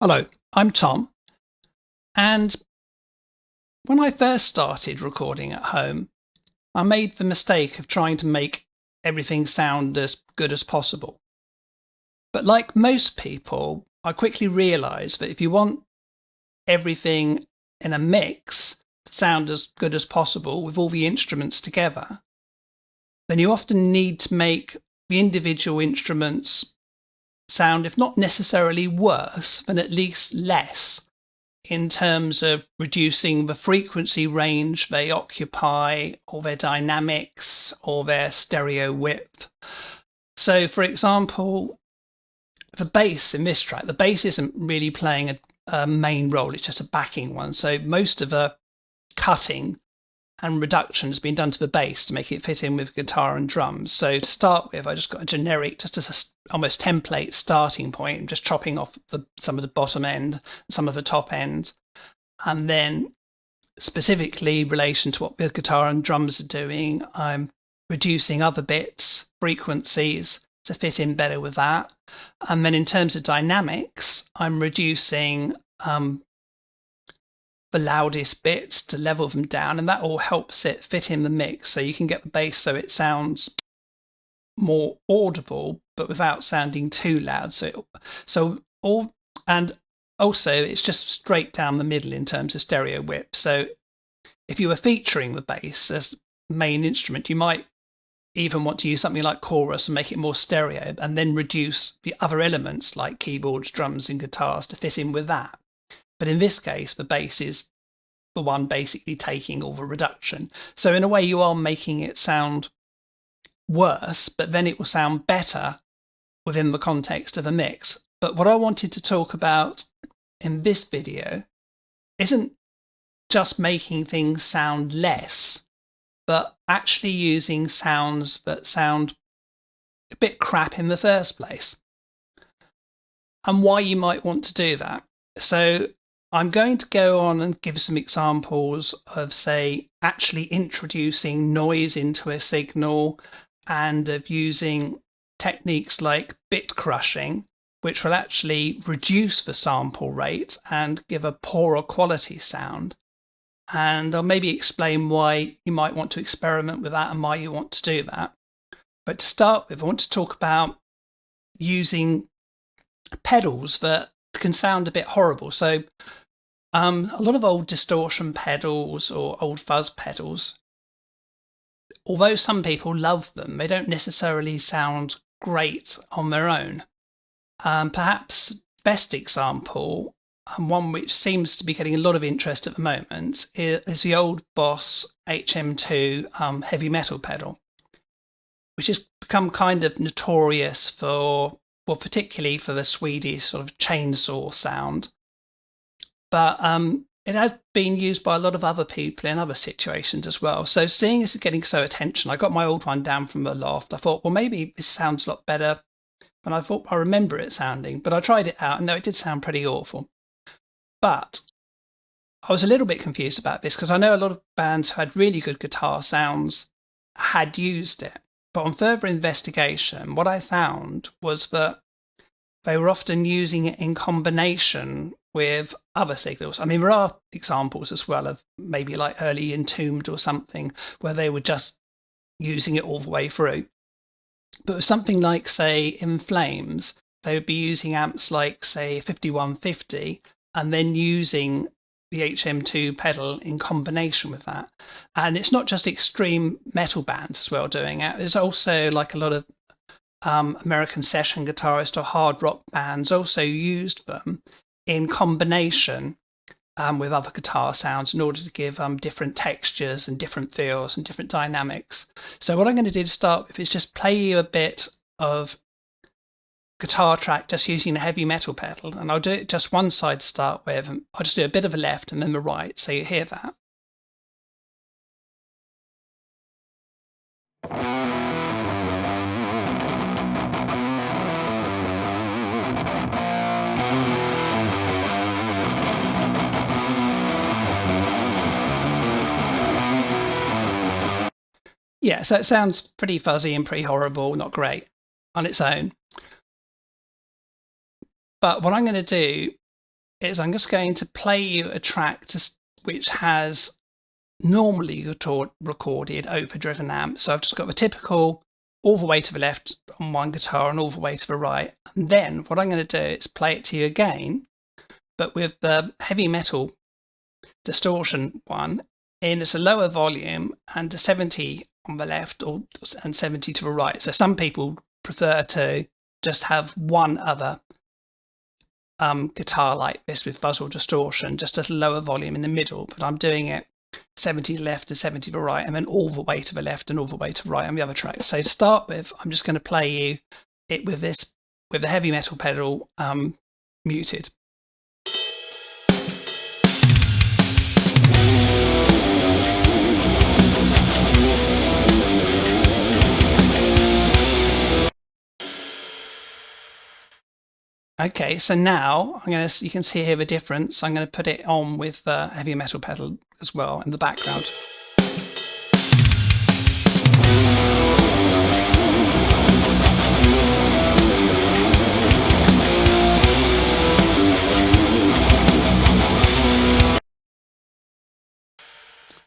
Hello, I'm Tom, and when I first started recording at home, I made the mistake of trying to make everything sound as good as possible. But like most people, I quickly realized that if you want everything in a mix to sound as good as possible with all the instruments together, then you often need to make the individual instruments sound, if not necessarily worse, then at least less, in terms of reducing the frequency range they occupy, or their dynamics, or their stereo width. So, for example, the bass in this track, the bass isn't really playing a main role, it's just a backing one. So most of the cutting and reduction has been done to the bass to make it fit in with guitar and drums. So to start with, I just got a generic, just as a almost template starting point. I'm just chopping off some of the bottom end, some of the top end, and then specifically in relation to what the guitar and drums are doing, I'm reducing other bits, frequencies to fit in better with that. And then in terms of dynamics, I'm reducing the loudest bits to level them down, and that all helps it fit in the mix, so you can get the bass so it sounds more audible but without sounding too loud. And also it's just straight down the middle in terms of stereo width. So if you were featuring the bass as main instrument, you might even want to use something like chorus and make it more stereo, and then reduce the other elements like keyboards, drums and guitars to fit in with that. But in this case, the bass is the one basically taking all the reduction. So in a way, you are making it sound worse, but then it will sound better within the context of a mix. But what I wanted to talk about in this video isn't just making things sound less, but actually using sounds that sound a bit crap in the first place, and why you might want to do that. So I'm going to go on and give some examples of, say, actually introducing noise into a signal, and of using techniques like bitcrushing, which will actually reduce the sample rate and give a poorer quality sound. And I'll maybe explain why you might want to experiment with that and why you want to do that. But to start with, I want to talk about using pedals that can sound a bit horrible. So a lot of old distortion pedals or old fuzz pedals, although some people love them, they don't necessarily sound great on their own. Perhaps best example, and one which seems to be getting a lot of interest at the moment, is the old Boss HM2 heavy metal pedal, which has become kind of notorious for, well, particularly for the Swedish sort of chainsaw sound. But it has been used by a lot of other people in other situations as well. So seeing this is getting so attention, I got my old one down from the loft. I thought, well, maybe this sounds a lot better than I thought I remember it sounding. But I tried it out, and no, it did sound pretty awful. But I was a little bit confused about this, because I know a lot of bands who had really good guitar sounds had used it. But on further investigation, what I found was that they were often using it in combination with other signals. I mean, there are examples as well of maybe like early Entombed or something, where they were just using it all the way through. But with something like, say, In Flames, they would be using amps like, say, 5150, and then using the HM2 pedal in combination with that. And it's not just extreme metal bands as well doing it. There's also like a lot of American session guitarists or hard rock bands also used them in combination with other guitar sounds in order to give different textures and different feels and different dynamics. So what I'm going to do to start with is just play you a bit of guitar track just using a heavy metal pedal, and I'll do it just one side to start with, and I'll just do a bit of the left and then the right, so you hear that. Yeah, so it sounds pretty fuzzy and pretty horrible, not great on its own. But what I'm going to do is I'm just going to play you a track which has normally recorded overdriven amp. So I've just got the typical all the way to the left on one guitar and all the way to the right. And then what I'm going to do is play it to you again, but with the heavy metal distortion one in it's a lower volume and a 70 on the left and 70 to the right. So some people prefer to just have one other guitar like this with fuzz or distortion, just a lower volume in the middle, but I'm doing it 70 to the left and 70 to the right, and then all the way to the left and all the way to the right on the other track. So to start with, I'm just going to play you it with the heavy metal pedal muted. Okay, so now you can see here the difference. I'm going to put it on with the heavy metal pedal as well in the background.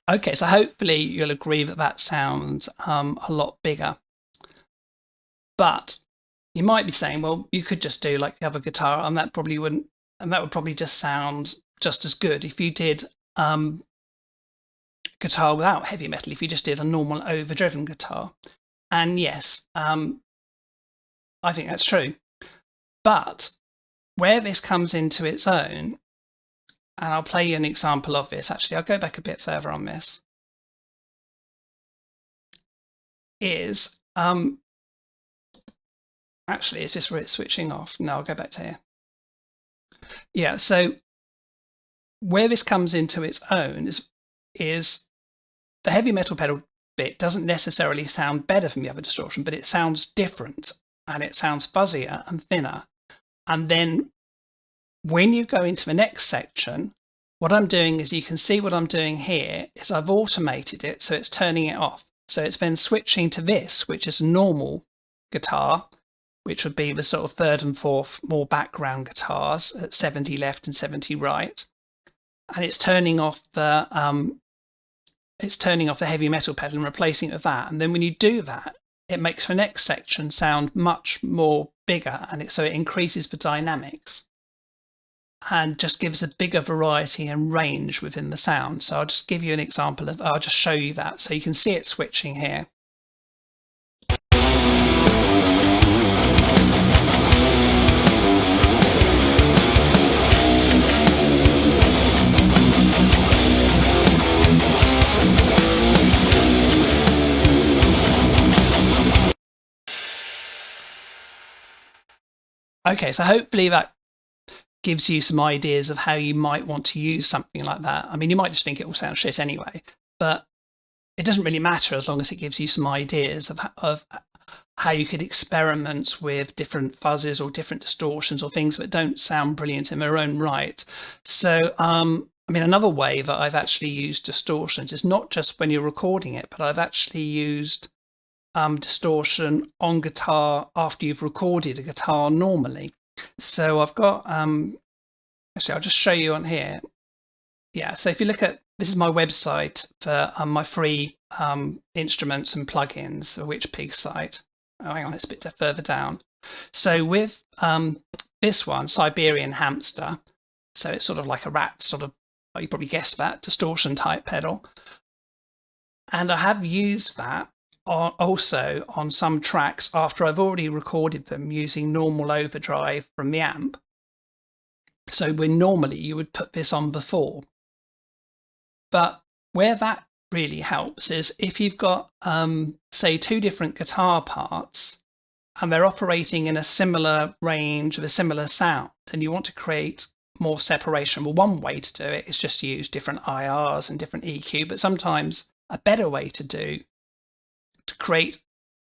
Okay, so hopefully you'll agree that that sounds a lot bigger. But you might be saying, well, you could just do like the other guitar, and that would probably just sound just as good if you did guitar without heavy metal, if you just did a normal overdriven guitar. And yes, I think that's true. But where this comes into its own, and I'll play you an example of this. Actually, I'll go back a bit further on this. Actually, is this where it's switching off? No, I'll go back to here. Yeah, so where this comes into its own is the heavy metal pedal bit doesn't necessarily sound better from the other distortion, but it sounds different and it sounds fuzzier and thinner. And then when you go into the next section, what I'm doing is, you can see what I'm doing here is I've automated it, so it's turning it off. So it's then switching to this, which is a normal guitar, which would be the sort of third and fourth more background guitars at 70 left and 70 right. And it's turning off the heavy metal pedal and replacing it with that. And then when you do that, it makes the next section sound much more bigger, and so it increases the dynamics and just gives a bigger variety and range within the sound. So I'll just give you an example I'll just show you that. So you can see it switching here. Okay, so hopefully that gives you some ideas of how you might want to use something like that. I mean, you might just think it will sound shit anyway, but it doesn't really matter as long as it gives you some ideas of how you could experiment with different fuzzes or different distortions or things that don't sound brilliant in their own right. So, I mean, another way that I've actually used distortions is not just when you're recording it, but I've actually used distortion on guitar after you've recorded a guitar normally. So I've got, actually, I'll just show you on here. Yeah, so if you look at, this is my website for my free instruments and plugins, the Witch Pig site. Oh, hang on, it's a bit further down. So with this one, Siberian Hamster, so it's sort of like a rat, sort of, well, you probably guessed that, distortion type pedal. And I have used that also on some tracks after I've already recorded them using normal overdrive from the amp. So when normally you would put this on before. But where that really helps is if you've got, say, two different guitar parts and they're operating in a similar range with a similar sound, and you want to create more separation. Well, one way to do it is just to use different IRs and different EQ, but sometimes a better way to create,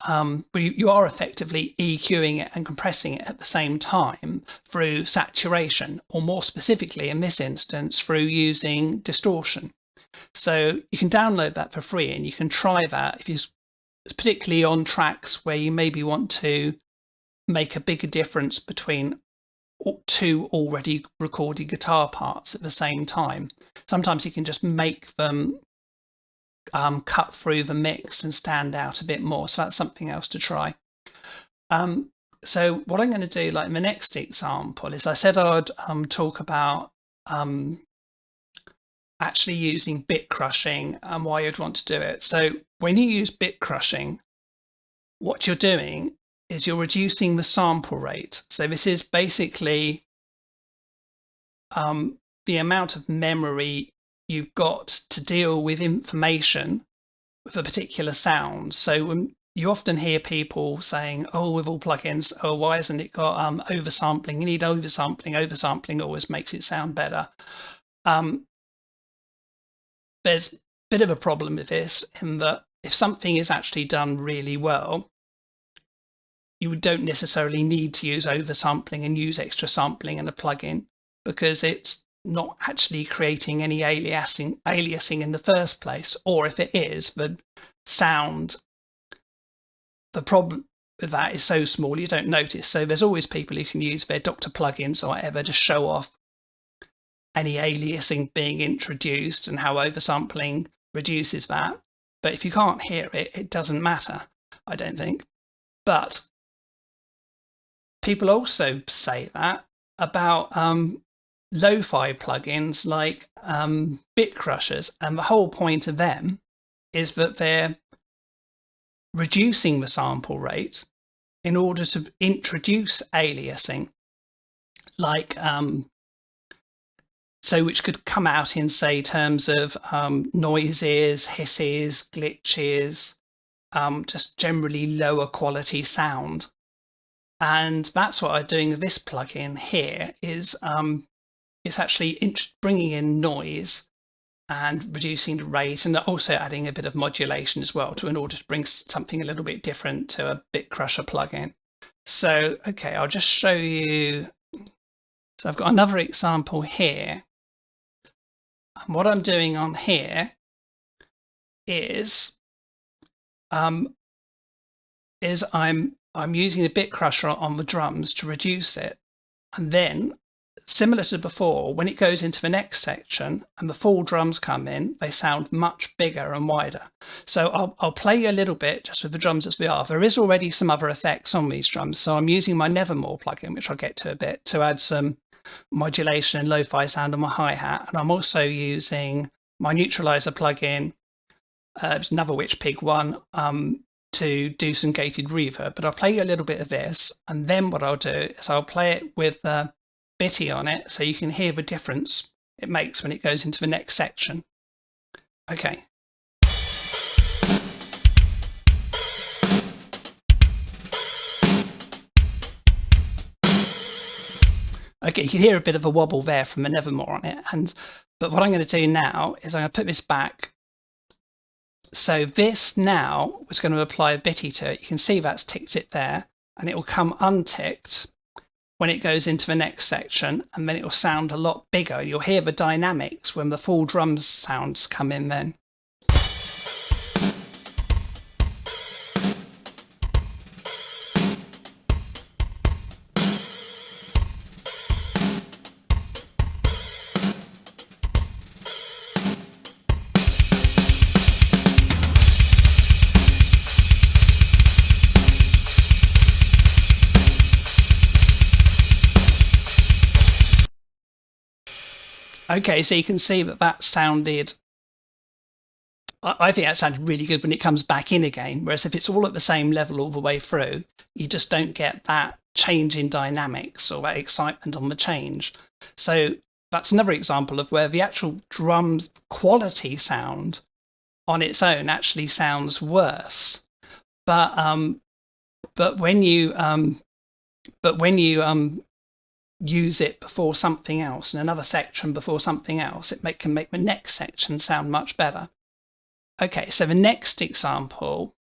you are effectively EQing it and compressing it at the same time through saturation, or more specifically in this instance, through using distortion. So you can download that for free, and you can try that if you, particularly on tracks where you maybe want to make a bigger difference between two already recorded guitar parts at the same time. Sometimes you can just make them cut through the mix and stand out a bit more. So that's something else to try. So what I'm going to do, like in the next example, is I said I'd talk about actually using bit crushing and why you'd want to do it. So when you use bit crushing, what you're doing is you're reducing the sample rate. So this is basically the amount of memory you've got to deal with information with a particular sound. So you often hear people saying, oh, with all plugins, oh, why hasn't it got oversampling? You need oversampling. Oversampling always makes it sound better. There's a bit of a problem with this in that if something is actually done really well, you don't necessarily need to use oversampling and use extra sampling in a plugin because it's not actually creating any aliasing in the first place. Or if it is, the sound, the problem with that is so small you don't notice. So there's always people who can use their Doctor plugins or whatever to show off any aliasing being introduced and how oversampling reduces that. But if you can't hear it, it doesn't matter, I don't think. But people also say that about lo-fi plugins like bit crushers, and the whole point of them is that they're reducing the sample rate in order to introduce aliasing, like so which could come out in, say, terms of noises, hisses, glitches, just generally lower quality sound. And that's what I'm doing with this plugin here. Is it's actually bringing in noise and reducing the rate, and also adding a bit of modulation as well in order to bring something a little bit different to a bit crusher plugin. So, okay, I'll just show you. So I've got another example here. And what I'm doing on here is I'm using the bit crusher on the drums to reduce it. And then, similar to before, when it goes into the next section and the full drums come in, they sound much bigger and wider. So I'll play a little bit just with the drums as they are. There is already some other effects on these drums. So I'm using my Nevermore plugin, which I'll get to a bit, to add some modulation and lo-fi sound on my hi-hat. And I'm also using my neutralizer plugin, another Witch Pig one, to do some gated reverb. But I'll play you a little bit of this, and then what I'll do is I'll play it with bitty on it so you can hear the difference it makes when it goes into the next section. Okay. Okay, you can hear a bit of a wobble there from the Nevermore on it. But what I'm going to do now is I'm going to put this back. So this now was going to apply a bitty to it. You can see that's ticked it there, and it will come unticked when it goes into the next section, and then it will sound a lot bigger. You'll hear the dynamics when the full drums sounds come in then. Okay, so you can see that sounded, I think that sounded really good when it comes back in again. Whereas if it's all at the same level all the way through, you just don't get that change in dynamics or that excitement on the change. So that's another example of where the actual drum quality sound on its own actually sounds worse. But when you use it before something else, in another section before something else, it can make the next section sound much better. Okay, so the next example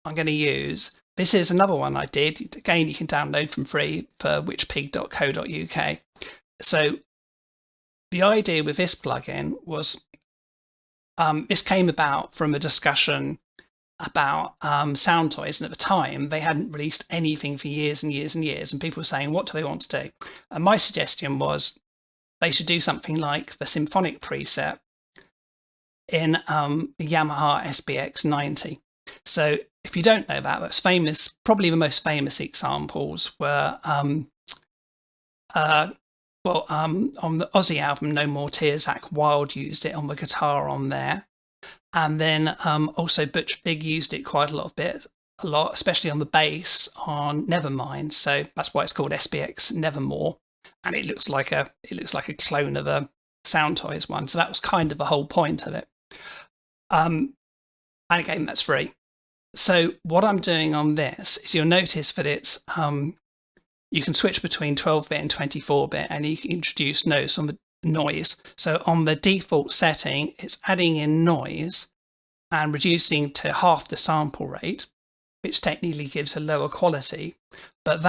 I'm going to use, this is another one I did. Again, you can download from free for witchpig.co.uk. So the idea with this plugin was, this came about from a discussion about sound toys, and at the time they hadn't released anything for years and years and years, and people were saying, what do they want to do? And my suggestion was they should do something like the symphonic preset in the Yamaha SBX 90. So if you don't know that, that's famous. Probably the most famous examples were on the Ozzy album No More Tears, Zach Wilde used it on the guitar on there. And then also Butch Vig used it quite a lot, especially on the bass on Nevermind. So that's why it's called SBX Nevermore. And it looks like a clone of a Sound Toys one. So that was kind of the whole point of it. And again, that's free. So what I'm doing on this is you'll notice that it's you can switch between 12-bit and 24-bit, and you can introduce notes on the noise. So on the default setting, it's adding in noise and reducing to half the sample rate, which technically gives a lower quality, but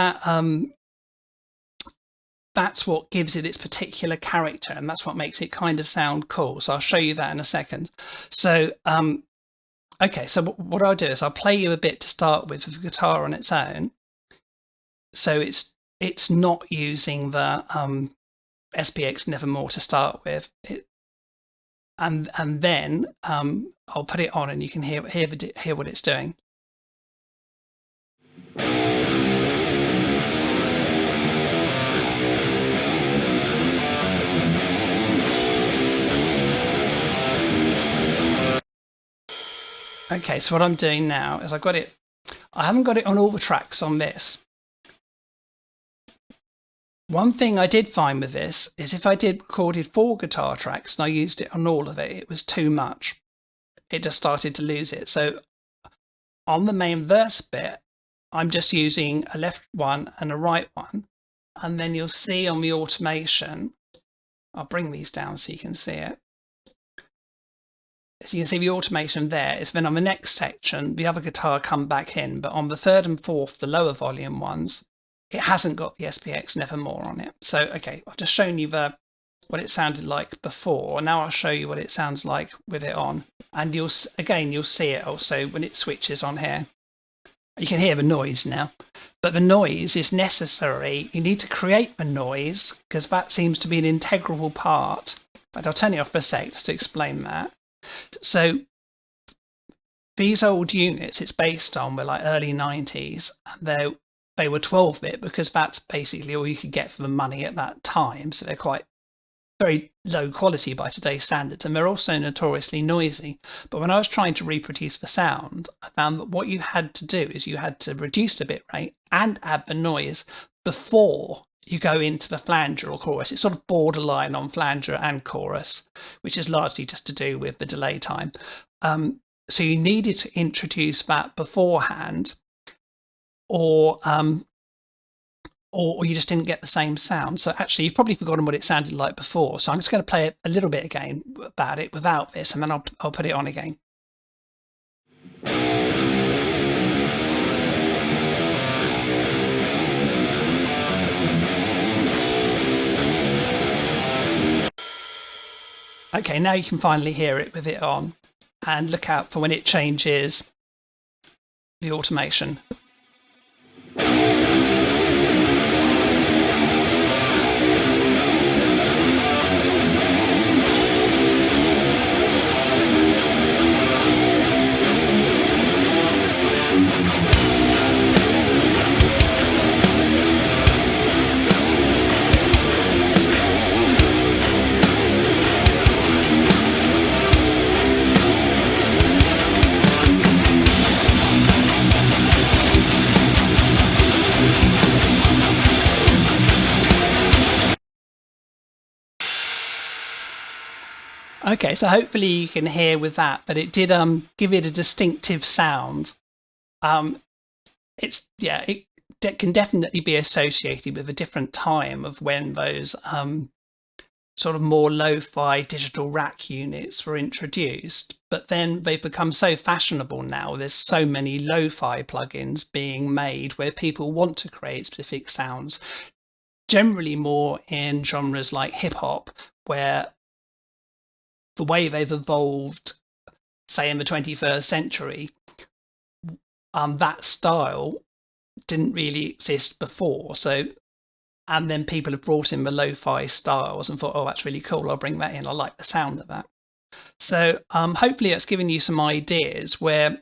that's what gives it its particular character, and that's what makes it kind of sound cool. So I'll show you that in a second. So okay, so what I'll do is I'll play you a bit to start with the guitar on its own. So it's not using the SPX Nevermore to start with, and then I'll put it on, and you can hear what it's doing. Okay, so what I'm doing now is I haven't got it on all the tracks on this. One thing I did find with this is if I recorded 4 guitar tracks and I used it on all of it, it was too much. It just started to lose it. So on the main verse bit, I'm just using a left one and a right one. And then you'll see on the automation, I'll bring these down so you can see it. So you can see the automation there is then on the next section, the other guitar come back in, but on the 3rd and 4th, the lower volume ones, it hasn't got the SPX Nevermore on it. So, okay, I've just shown you what it sounded like before. Now I'll show you what it sounds like with it on. And you'll see it also when it switches on here. You can hear the noise now, but the noise is necessary. You need to create the noise because that seems to be an integral part. But I'll turn it off for a sec just to explain that. So these old units it's based on were like early 90s, and they were 12-bit because that's basically all you could get for the money at that time. So they're quite very low quality by today's standards, and they're also notoriously noisy. But when I was trying to reproduce the sound, I found that what you had to do is you had to reduce the bit rate and add the noise before you go into the flanger or chorus. It's sort of borderline on flanger and chorus, which is largely just to do with the delay time. So you needed to introduce that beforehand, or you just didn't get the same sound. So actually, you've probably forgotten what it sounded like before. So I'm just going to play a little bit again about it without this, and then I'll put it on again. Okay, now you can finally hear it with it on, and look out for when it changes the automation. Okay, so hopefully you can hear with that, but it did give it a distinctive sound. It can definitely be associated with a different time of when those sort of more lo-fi digital rack units were introduced, but then they've become so fashionable now. There's so many lo-fi plugins being made where people want to create specific sounds, generally more in genres like hip hop, where the way they've evolved, say in the 21st century, that style didn't really exist before. So, and then people have brought in the lo-fi styles and thought, oh, that's really cool. I'll bring that in. I like the sound of that. So hopefully it's given you some ideas where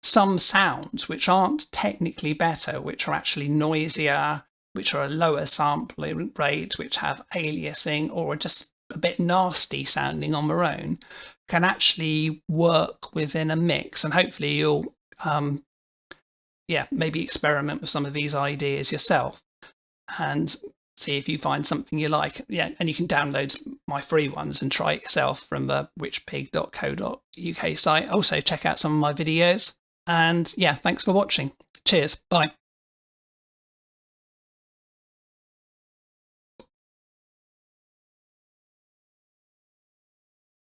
some sounds which aren't technically better, which are actually noisier, which are a lower sampling rate, which have aliasing or are just a bit nasty sounding on their own, can actually work within a mix. And hopefully you'll maybe experiment with some of these ideas yourself and see if you find something you like. Yeah, and you can download my free ones and try it yourself from the witchpig.co.uk site. Also check out some of my videos. And yeah, thanks for watching. Cheers. Bye.